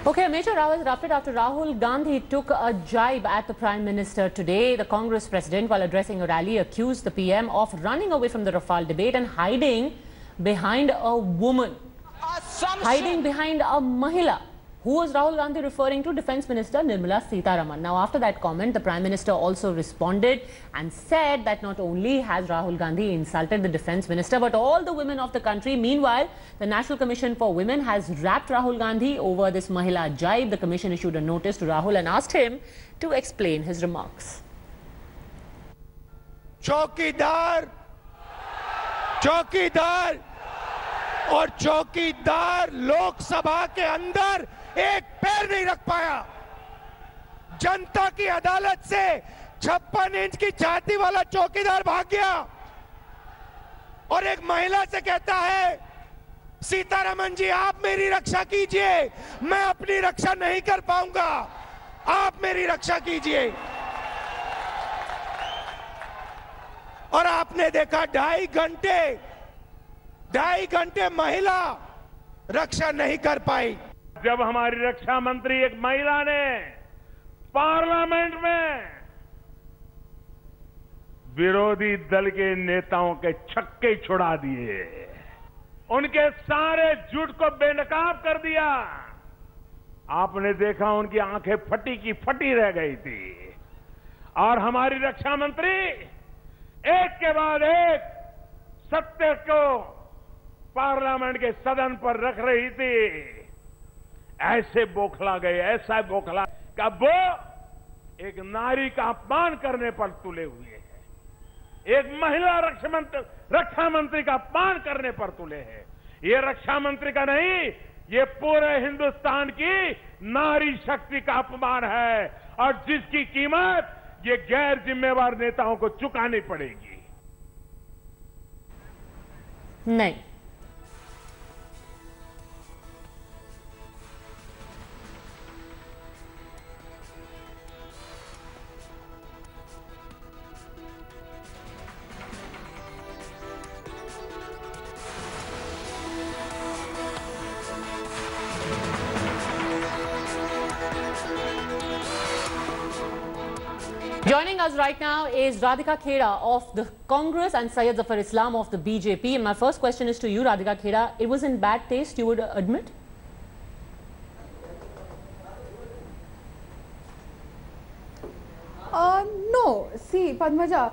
Okay, Major Rawat erupted after Rahul Gandhi took a jibe at the Prime Minister today. The Congress President, while addressing a rally, accused the PM of running away from the Rafale debate and hiding behind a woman. Hiding behind a Mahila. Who was Rahul Gandhi referring to? Defence Minister Nirmala Sitharaman. Now, after that comment, the Prime Minister also responded and said that not only has Rahul Gandhi insulted the Defence Minister, but all the women of the country. Meanwhile, the National Commission for Women has wrapped Rahul Gandhi over this Mahila jibe. The Commission issued a notice to Rahul and asked him to explain his remarks. चौकीदार और चौकीदार लोकसभा के अंदर एक पैर नहीं रख पाया। जनता की अदालत से 56 इंच की छाती वाला चौकीदार भाग गया और एक महिला से कहता है, सीतारमन जी आप मेरी रक्षा कीजिए, मैं अपनी रक्षा नहीं कर पाऊंगा, आप मेरी रक्षा कीजिए। और आपने देखा 2.5 घंटे महिला रक्षा नहीं कर पाई। जब हमारी रक्षा मंत्री एक महिला ने पार्लियामेंट में विरोधी दल के नेताओं के छक्के छुड़ा दिए, उनके सारे झूठ को बेनकाब कर दिया, आपने देखा उनकी आंखें फटी की फटी रह गई थी। और हमारी रक्षा मंत्री एक के बाद एक सत्य को पार्लियामेंट के सदन पर रख रही थी। ऐसे बौखला गए, ऐसा बौखला कि अब वो एक नारी का अपमान करने पर तुले हुए हैं, एक महिला रक्षा मंत्री का अपमान करने पर तुले हैं। ये रक्षा मंत्री का नहीं, ये पूरे हिंदुस्तान की नारी शक्ति का अपमान है और जिसकी कीमत ये गैर जिम्मेवार नेताओं को चुकानी पड़ेगी। नहीं। Joining us right now is Radhika Kheda of the Congress and Syed Zafar Islam of the BJP. And my first question is to you, Radhika Kheda. It was in bad taste, you would admit? No. See, Padmaja,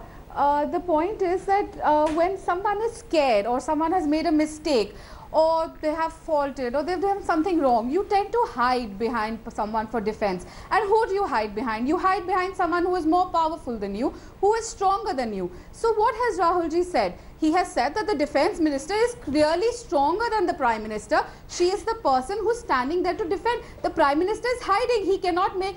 the point is that when someone is scared or someone has made a mistake or they have faulted or they've done something wrong, you tend to hide behind someone for defense. And who do you hide behind? You hide behind someone who is more powerful than you, who is stronger than you. So what has Rahul ji said? He has said that the defense minister is clearly stronger than the prime minister. She is the person who's standing there to defend. The prime minister is hiding. He cannot make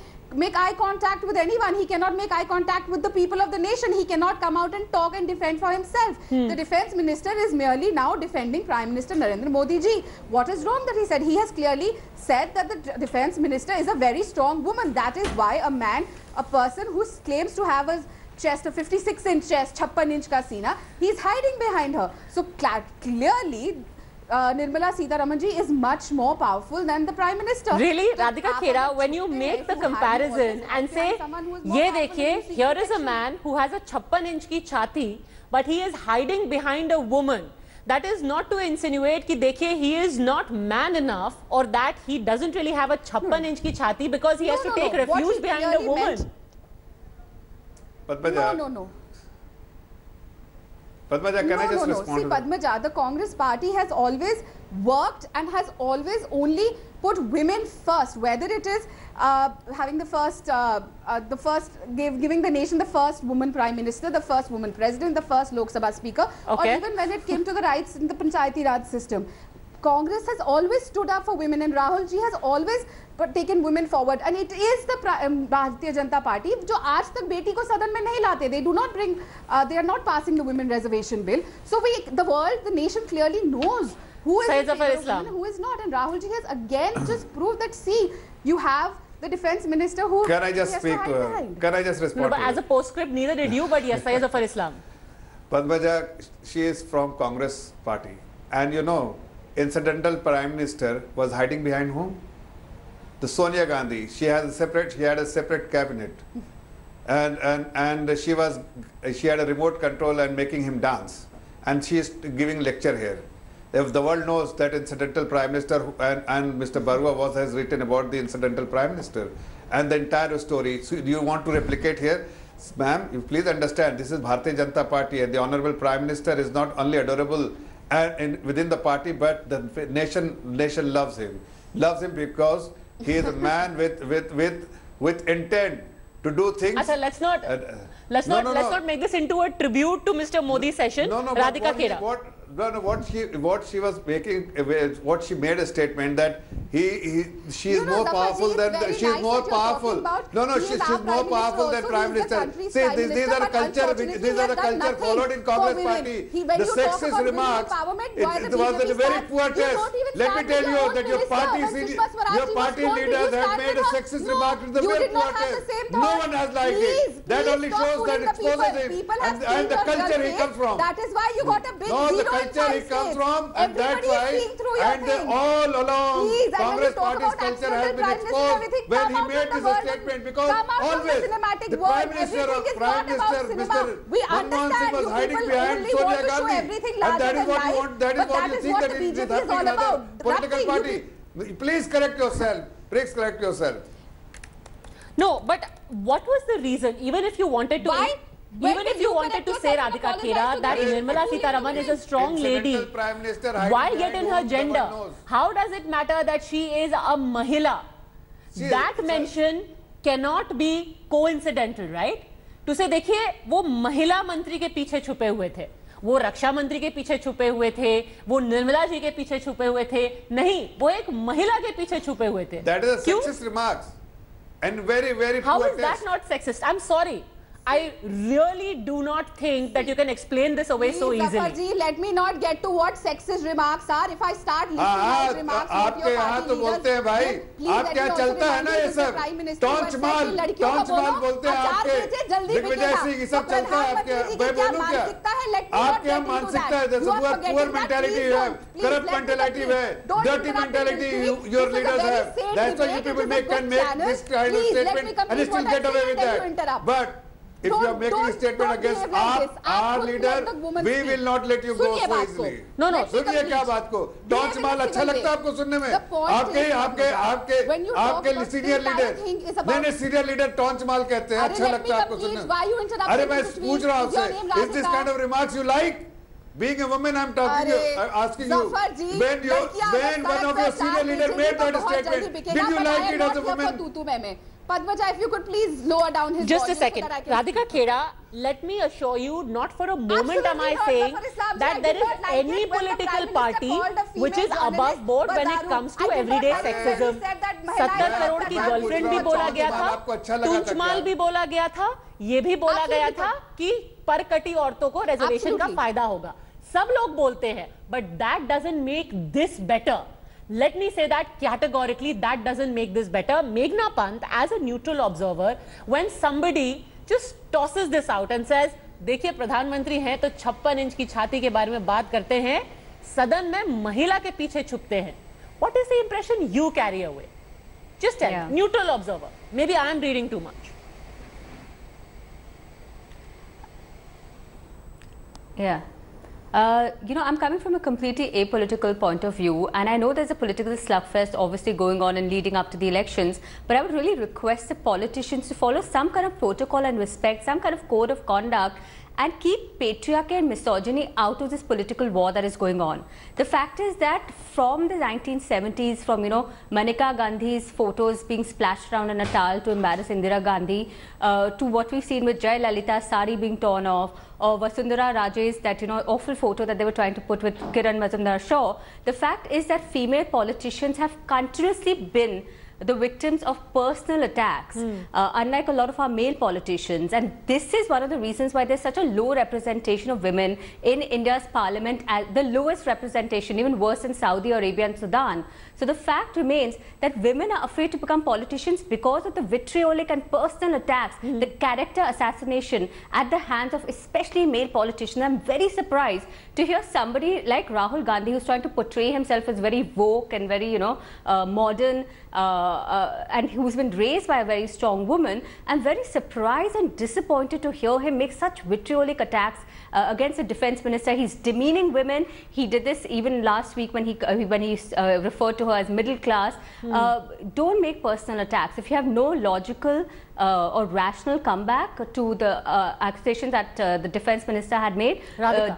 eye contact with anyone. He cannot make eye contact with the people of the nation. He cannot come out and talk and defend for himself. The defense minister is merely now defending Prime Minister Narendra Modi ji. What is wrong that he said? He has clearly said that the defense minister is a very strong woman. That is why a person who claims to have a chest, a 56-inch chest, 56-inch ka seena, he is hiding behind her. So clearly, Nirmala Sitharaman ji is much more powerful than the Prime Minister. Really, Radhika Kheda, when you make the comparison and say, ye dekhiye, here is a man who has a 56-inch ki chhati, but he is hiding behind a woman. That is not to insinuate कि देखिए he is not man enough or that he doesn't really have a 56-inch ki chhati because he has to take refuge behind a woman. No. Padmaja, can I just respond? See, Padmaja, the Congress party has always worked and has always only put women first, whether it is having giving the nation the first woman prime minister, the first woman president, the first Lok Sabha speaker, or even when it came to the rights in the Panchayati Raj system. Congress has always stood up for women and Rahul ji has always taken women forward, and it is the Bharatiya Janata Party जो आज तक बेटी को सदन में नहीं लाते. They do not bring, they are not passing the women reservation bill. So the nation clearly knows who is in favor of women and who is not. And Rahul ji has again just proved that, see, you have the defense minister who can I just speak? Can I just respond? No, but as a postscript, neither did you. But yes, Syed Zafar Islam. Padmaja, she is from Congress party, and you know, incidental prime minister was hiding behind whom? the Sonia Gandhi, she had a separate cabinet, and she had a remote control and making him dance, and she is giving lecture here. If the world knows that incidental Prime Minister and Mr. Barua has written about the incidental Prime Minister and the entire story, so do you want to replicate here? Ma'am, you please understand, this is Bharatiya Janata Party, and the Honorable Prime Minister is not only adorable within the party, but the nation loves him. Loves him because he is a man with intent to do things. Achha, let's not make this into a tribute to Mr. Modi's session. Radhika Khera. What she was making, what she made a statement that she is more powerful than she is more powerful. She's more powerful than Prime Minister. See, these are the culture followed in Congress Party. The sexist remarks. It was a very poor test. Let me tell you that your party leaders have made a sexist remark. It's a very poor test. No one has liked it. That only shows that exposes him and the culture he comes from. That is why you got a big zero. Culture he comes from, and that's why, and all along, Congress Party's culture has been exposed when he made this statement, because always the Prime Minister, Mr. Manmohan Singh was hiding behind Sonia Gandhi, and that is what you want, that is what you think that it is happening in other political party. Please correct yourself. Please correct yourself. No, but what was the reason, even if you wanted to... Why? Even if you wanted to say, Radhika Khera, that Nirmala Sitharaman is a strong lady, why get in her gender? How does it matter that she is a Mahila? That mention cannot be coincidental, right? To say, देखिए, वो महिला मंत्री के पीछे छुपे हुए थे, वो रक्षा मंत्री के पीछे छुपे हुए थे, वो निर्मला जी के पीछे छुपे हुए थे, नहीं, वो एक महिला के पीछे छुपे हुए थे. That is a sexist remarks and very, very poor. How is that not sexist? I'm sorry. I really do not think that you can explain this away so easily. Ji, let me not get to what sexist remarks are. If I start listing those remarks with your party leaders, बोलते हैं भाई, आप क्या चलता है ना ये सब, टॉन्चमाल बोलते हैं आपके, दिग्विजय सिंह ये सब चलता है आपके, मैं बोलूं क्या? आपके यहाँ मानसिकता है, poor mentality you have, corrupt mentality you have, dirty mentality your leaders have. That's why you people can make this kind of statement and still get away with that. But if you are making a statement against our leader, we will not let you go so easily. No. सुनिए क्या बात को? टॉन्च माल अच्छा लगता है आपको सुनने में? आपके सीनियर लीडर, नहीं सीनियर लीडर टॉन्च माल कहते हैं, अच्छा लगता है आपको सुनने में? अरे मैं पूछ रहा हूँ आपसे, is this kind of remarks you like? Being a woman, I'm talking asking you, when one of your senior leaders made that statement, did you like it as a woman? Padmaja, if you could please lower down his Just a second. Radhika Khera, let me assure you, not for a moment am I saying that there is any political party which is above board when it comes to everyday sexism. 70 crore की girlfriend भी बोला गया था, टूंचमाल भी बोला गया था, ये भी बोला गया था कि परकटी औरतों को रिजर्वेशन का फायदा होगा. सब लोग बोलते हैं, but that doesn't make this better. Let me say that categorically, that doesn't make this better. Meghna Pant, as a neutral observer, when somebody just tosses this out and says, देखिए प्रधानमंत्री हैं तो 56 इंच की छाती के बारे में बात करते हैं, सदन में महिला के पीछे छुपते हैं. What is the impression you carry away? Just tell, neutral observer. Maybe I am reading too much. Yeah. I'm coming from a completely apolitical point of view, and I know there's a political slugfest obviously going on and leading up to the elections, but I would really request the politicians to follow some kind of protocol and respect, some kind of code of conduct, and keep patriarchy and misogyny out of this political war that is going on. The fact is that from the 1970s, from Maneka Gandhi's photos being splashed around in a towel to embarrass Indira Gandhi, to what we've seen with Jay Lalita's sari being torn off, or Vasundhara Raje's that awful photo that they were trying to put with Kiran Mazumdar-Shaw, the fact is that female politicians have continuously been the victims of personal attacks, unlike a lot of our male politicians. And this is one of the reasons why there's such a low representation of women in India's parliament, the lowest representation, even worse in Saudi Arabia and Sudan. So the fact remains that women are afraid to become politicians because of the vitriolic and personal attacks, the character assassination at the hands of especially male politicians. I'm very surprised to hear somebody like Rahul Gandhi, who's trying to portray himself as very woke and very, modern, and who's been raised by a very strong woman. I'm very surprised and disappointed to hear him make such vitriolic attacks against the defense minister. He's demeaning women. He did this even last week when he referred to her as middle class. Don't make personal attacks. If you have no logical or rational comeback to the accusations that the defense minister had made,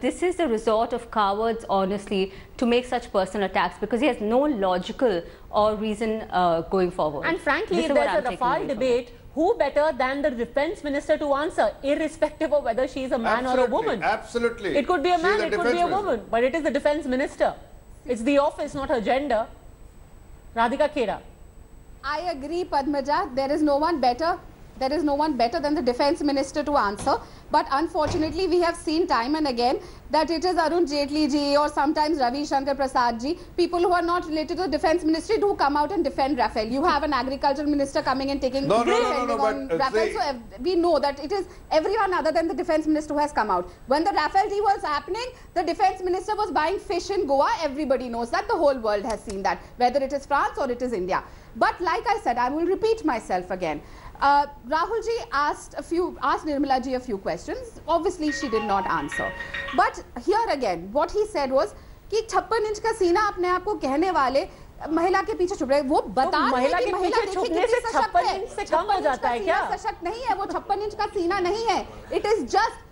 this is the resort of cowards, honestly, to make such personal attacks, because he has no logical or reason going forward. And frankly, if there's a Rafale debate, who better than the defense minister to answer, irrespective of whether she is a man or a woman? Absolutely. It could be a man, it could be a woman, but it is the defense minister. It's the office, not her gender. Radhika Khera. I agree, Padmaja. There is no one better. There is no one better than the defense minister to answer. But unfortunately, we have seen time and again that it is Arun Jaitley ji or sometimes Ravi Shankar Prasad ji, people who are not related to the defense ministry, do come out and defend Rafale. You have an agricultural minister coming and taking on Rafale. So we know that it is everyone other than the defense minister who has come out. When the Rafale deal was happening, the defense minister was buying fish in Goa. Everybody knows that. The whole world has seen that, whether it is France or it is India. But like I said, I will repeat myself again. Rahul ji asked Nirmala ji a few questions. Obviously, she did not answer. But here again, what he said was कि 56 inch का सीना अपने आप को कहने वाले महिला के पीछे छुप रहे, वो बता रहे हैं कि महिला देखिए कितनी सशक्त है। 56 इंच से कम हो जाता है क्या? सशक्त नहीं है, वो 56 इंच का सीना नहीं है. It is just.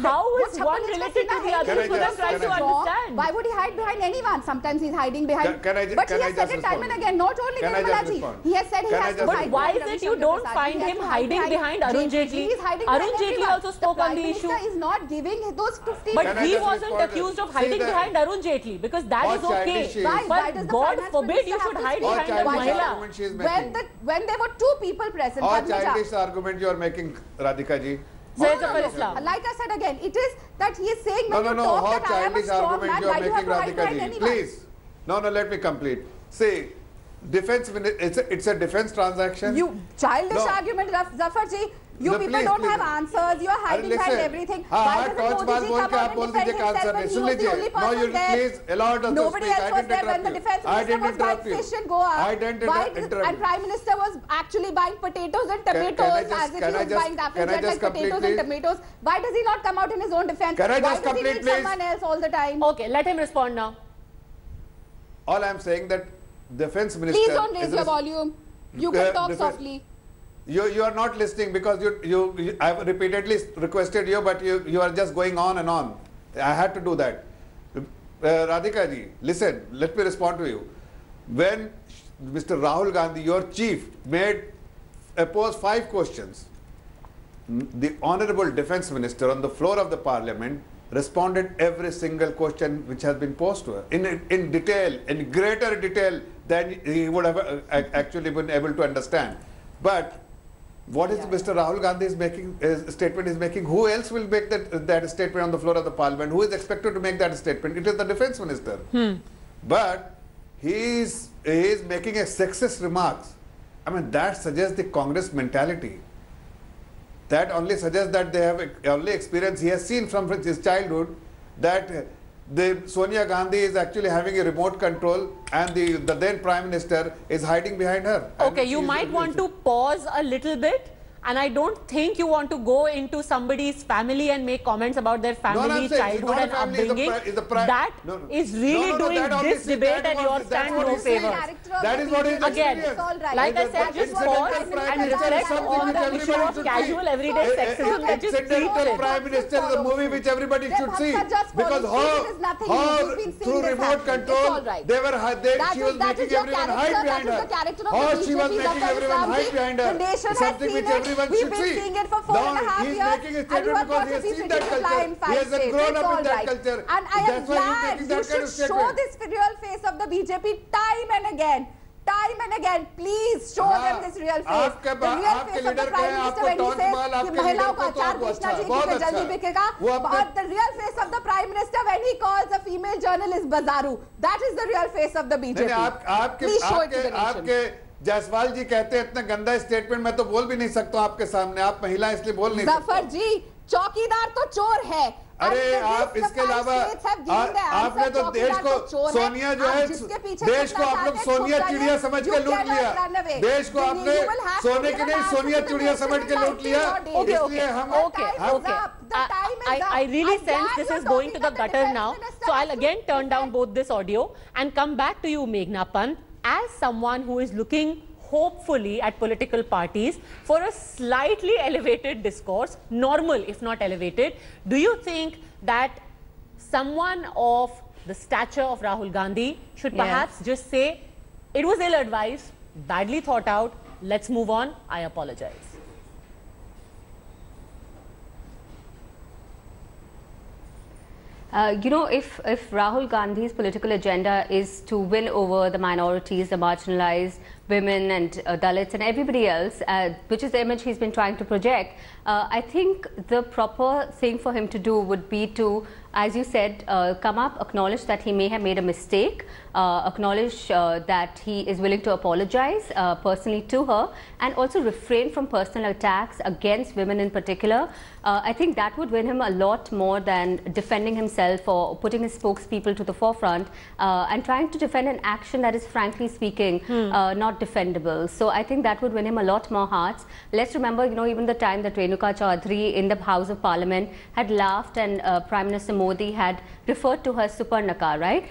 How is one related to the other? I'm trying to understand. Why would he hide behind anyone? Sometimes he's hiding behind. But he has said it time and again. Not only Nirmala ji. He has said he has to hide. But why is it you don't find him hiding behind Arun Jaitley? Arun Jaitley also spoke on the issue. The Prime Minister is not giving those 50. But he wasn't accused of hiding behind Arun Jaitley, because that is okay. But God forbid you should hide behind a Mahila. When there were two people present. What childish argument you are making, Radhika ji? Like I said again, it is that he is saying when you talk that I am a strong man, why do you have to hide behind anyone? Please. No, let me complete. See, defense, it's a defense transaction. You childish argument, Zafar ji. You people don't have answers. You are hiding behind everything. Why doesn't Modi ji come out and defend himself when he was the only person there? Nobody else was there when the defense minister was buying fish in Goa. And Prime Minister was actually buying potatoes and tomatoes as if he was buying Rafale jet like potatoes and tomatoes. Why does he not come out in his own defense? Why does he need someone else all the time? Okay, let him respond now. All I am saying that defense minister. Please don't raise your volume. You can talk softly. You are not listening because I have repeatedly requested you, but you are just going on and on. I had to do that. Radhika ji, listen, let me respond to you. When Mr. Rahul Gandhi, your chief, posed 5 questions, the Honorable Defense Minister on the floor of the Parliament responded every single question which has been posed to her in detail, in greater detail than he would have actually been able to understand. But what is Mr. Rahul Gandhi statement is making? Who else will make that statement on the floor of the Parliament? Who is expected to make that statement? It is the Defense Minister. But he is making a sexist remarks. I mean, that suggests the Congress mentality. That only suggests that they have only experience he has seen from his childhood that Sonia Gandhi is actually having a remote control and the then Prime Minister is hiding behind her. Okay, you might want to pause a little bit. And I don't think you want to go into somebody's family and make comments about their family, childhood and upbringing. That is really doing this debate and your stand no favor. That is what is again, like I said, just pause and reflect on the issue of casual everyday sexism that you Accidental Prime Minister is a movie which everybody should see. Because how through remote control, she was making everyone hide behind her. How she was making everyone hide behind her. Something which everyone We've been seeing it for 4.5 years. He's making a statement because he has seen that culture. He has grown up in that culture. And I am glad you should show this real face of the BJP time and again. Time and again, please show them this real face. The real face of the Prime Minister when he says कि महिलाओं का अचार बेचना चाहिए क्योंकि जल्दी बिकेगा. But the real face of the Prime Minister when he calls a female journalist Bazaru. That is the real face of the BJP. Please show it to the nation. Jaiswal जी कहते हैं इतना गंदा स्टेटमेंट मैं तो बोल भी नहीं सकता आपके सामने. आप महिला इसलिए बोल नहीं सकते. जफर जी, चौकीदार तो चोर है. अरे आप इसके अलावा आपने तो देश को सोनिया जो है देश को आप लोग सोनिया चिड़िया समझ के लूट लिया, देश को आपने सोने की नहीं सोनिया चिड़िया समझ के लूट लिया, इसलिए हम I really sense this is going to the gutter now. So I'll again turn down both this audio and come back to you, Meghna Pant, as someone who is looking hopefully at political parties for a slightly elevated discourse, normal if not elevated. Do you think that someone of the stature of Rahul Gandhi should perhaps just say, it was ill-advised, badly thought out, let's move on, I apologize? You know, if Rahul Gandhi's political agenda is to win over the minorities, the marginalized, women and Dalits and everybody else, which is the image he's been trying to project, I think the proper thing for him to do would be to, as you said, come up, acknowledge that he may have made a mistake, acknowledge that he is willing to apologize personally to her, and also refrain from personal attacks against women in particular. I think that would win him a lot more than defending himself or putting his spokespeople to the forefront and trying to defend an action that is, frankly speaking, not defendable. So I think that would win him a lot more hearts. Let's remember, you know, even the time that Renuka Chaudhary in the House of Parliament had laughed and Prime Minister Modi had referred to her as Suparnaka, right?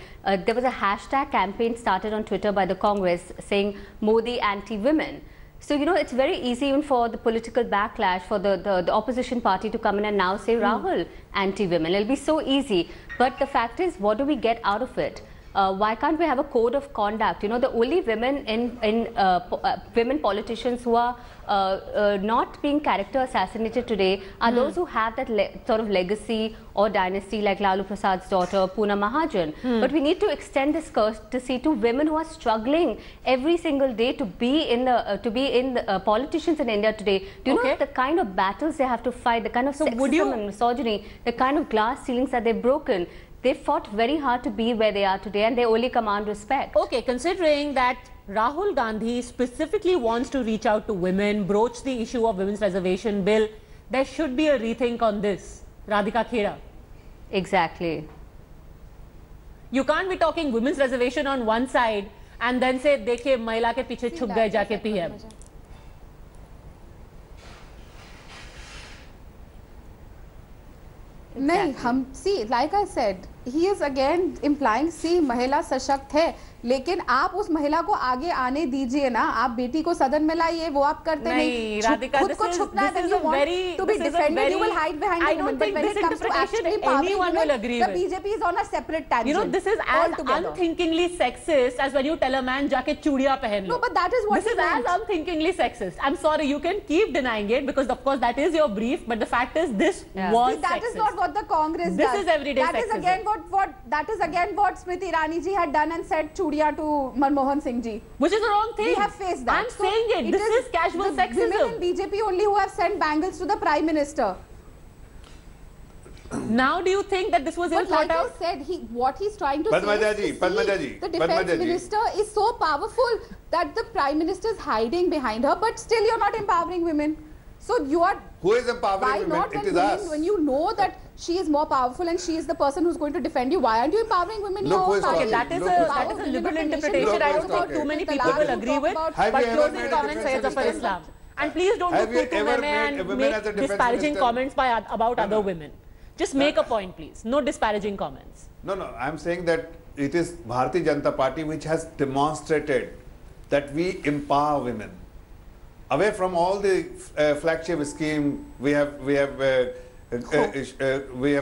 There was a hashtag campaign started on Twitter by the Congress saying Modi anti-women. So, you know, it's very easy even for the political backlash for the opposition party to come in and now say Rahul anti-women. It'll be so easy. But the fact is, what do we get out of it? Why can't we have a code of conduct? You know, the only women women politicians who are not being character assassinated today are those who have that sort of legacy or dynasty, like Lalu Prasad's daughter, Poonam Mahajan. But we need to extend this courtesy to women who are struggling every single day to be in the politicians in India today. Do you know the kind of battles they have to fight, the kind of sexism and misogyny, the kind of glass ceilings that they've broken? They fought very hard to be where they are today, and they only command respect. Okay, considering that Rahul Gandhi specifically wants to reach out to women, broach the issue of women's reservation bill, there should be a rethink on this. Radhika Khera. Exactly. You can't be talking women's reservation on one side and then say, dekhe, mahila ke piche chhup gaye jaake PM. नहीं हम like I said, he is again implying महिला सशक्त है, लेकिन आप उस महिला को आगे आने दीजिए ना, आप बेटी को सदन में लाइए, वो आप करते नहीं, खुद को छुपना है, you want to be defended, you will hide behind the woman, but when it comes to actually empowering women, the BJP is on a separate tangent. You know, this is as unthinkingly sexist as when you tell a man, jaake chudiya pehen lo. No, but that is what this is as unthinkingly sexist. I'm sorry, you can keep denying it because of course that is your brief, but the fact is this was that sexist. Is not what the Congress does. This is everyday sexism. That is again what Smriti Irani ji had done and said chudiya to Manmohan Singh ji. Which is the wrong thing. We have faced that. I'm saying it. This is casual sexism. Women in BJP only who have sent bangles to the Prime Minister. Now do you think that this was ill thought out? But like I said, what he's trying to say is the defense minister is so powerful that the Prime Minister is hiding behind her, but still you're not empowering women. So you are... Who is empowering women? It is us. When you know that she is more powerful and she is the person who's going to defend you, why aren't you empowering women? Okay, that is a liberal interpretation. I don't think too many people will agree with. But closing comments, Syed Zafar Islam. And please don't do kutu and make disparaging comments about other women. Just make a point, please. No disparaging comments. No, I'm saying that it is Bharatiya Janata Party which has demonstrated that we empower women. Away from all the flagship scheme we have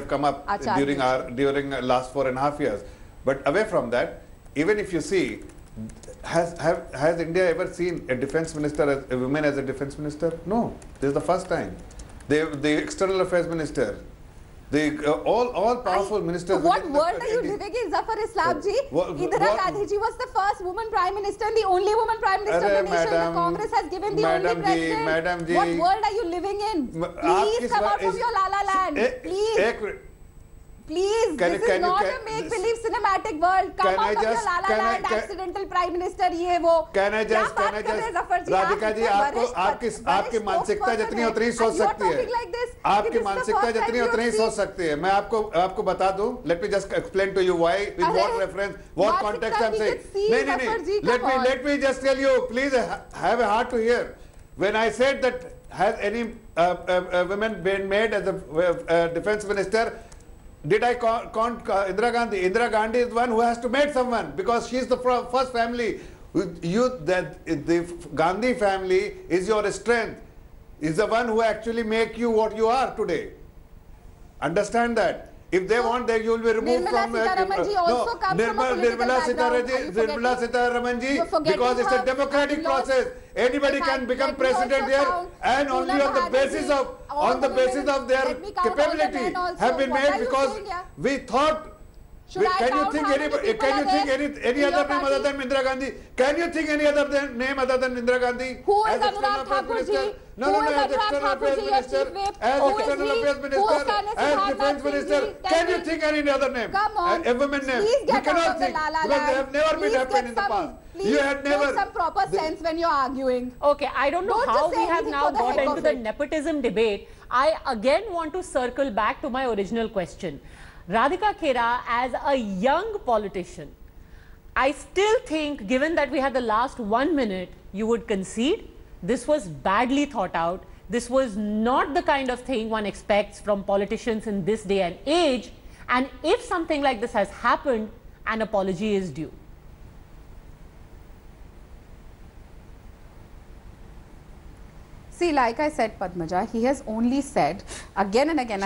come up during last 4.5 years, but away from that, even if you see, has India ever seen a defense minister, a woman as a defense minister? No, this is the first time. The external affairs minister, all powerful ministers. What world are you living in, Zafar Islam ji? Indira Gandhi ji was the first woman prime minister and the only woman prime minister of the nation. The Congress has given the only president. What world are you living in? Please come out from your la la land. Please. Please, this is not a make-believe cinematic world. Come out of your La La Land, accidental prime minister, ये वो. Can I just, Radhika ji, आपकी मानसिकता जितनी उतनी सोच सकती है. आपकी मानसिकता जितनी उतनी सोच सकती है. मैं आपको बता दूं. Let me just explain to you why, in what reference, what context I'm saying. नहीं. Let me just tell you. Please have a heart to hear. When I said that has any women been made as a defense minister? Did I count Indira Gandhi? Indira Gandhi is the one who has to make someone because she is the first family. The Gandhi family is your strength. Is the one who actually make you what you are today. Understand that. If they want, you will be removed from. Nirmala Sitharaman ji, because it's a democratic process. Anybody can become president here, and only on the basis of their capability have been made because we thought. Can you think any other name other than Indira Gandhi? Can you think any other name other than Indira Gandhi? Who is Anurag Thakur ji? No, as external affairs minister, as defense minister. Can you think any other name? Come on, a woman name? Please You cannot think because they have never been happened in the past. You had never. Some proper sense when you're arguing. Okay, I don't know how we have now got into the nepotism debate. I again want to circle back to my original question. Radhika Khera, as a young politician, I still think, given that we had the last 1 minute, you would concede this was badly thought out. This was not the kind of thing one expects from politicians in this day and age. And if something like this has happened, an apology is due. See, like I said, Padmaja, he has only said again and again,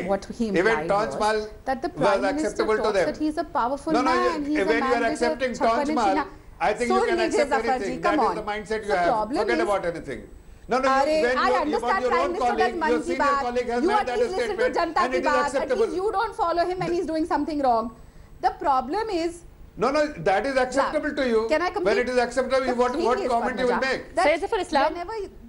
what he implied was that the Prime Minister talks that he is a powerful man. He's when you are accepting Taj Mahal, I think you can accept anything. That is the mindset you have. Forget about anything. I understand Prime Minister does Man Ki Baat. You at least listen to Janata Ki Baat. At least you don't follow him when he's doing something wrong. The problem is. No, that is acceptable to you. Can I complete? When it is acceptable, what comment you will make? Sayyida for Islam,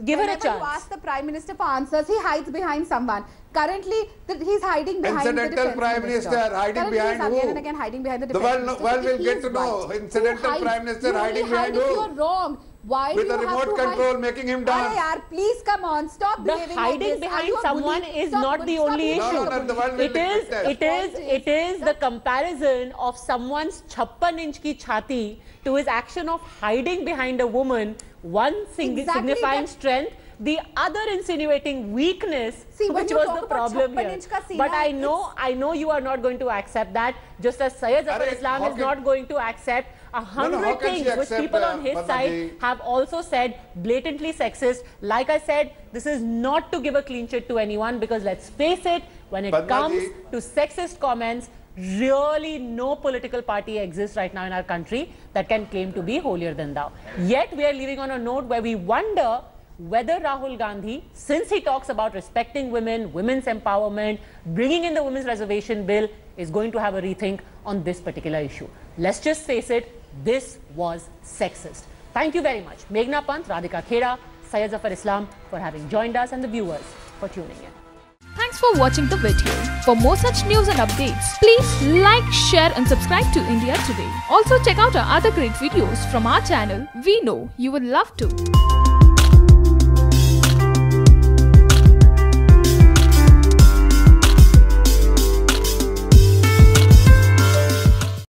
give her a chance. Whenever you ask the Prime Minister for answers, he hides behind someone. Currently, he's hiding behind the Incidental Prime Minister hiding behind who? Again and again hiding behind the defense minister. The world will get to know. Incidental Prime Minister hiding behind who? If you're wrong. Why with the remote control making him dance? Please come on, stop behaving like this. The hiding behind someone is not the only issue. It is the comparison of someone's 56-inch ki chhati to his action of hiding behind a woman, one signifying strength, the other insinuating weakness, which was the problem here. But I know you are not going to accept that, just as Syed Zafar Islam is not going to accept 100 things which people on his side have also said blatantly sexist. Like I said, this is not to give a clean sheet to anyone because let's face it, when it comes to sexist comments, really no political party exists right now in our country that can claim to be holier than thou. Yet we are leaving on a note where we wonder whether Rahul Gandhi, since he talks about respecting women, women's empowerment, bringing in the Women's Reservation Bill, is going to have a rethink on this particular issue. Let's just face it, this was sexist. Thank you very much, Meghna Pant, Radhika Khera, Syed Zafar Islam for having joined us and the viewers for tuning in. Thanks for watching the video. For more such news and updates, please like, share and subscribe to India Today. Also check out our other great videos from our channel. We know you would love to.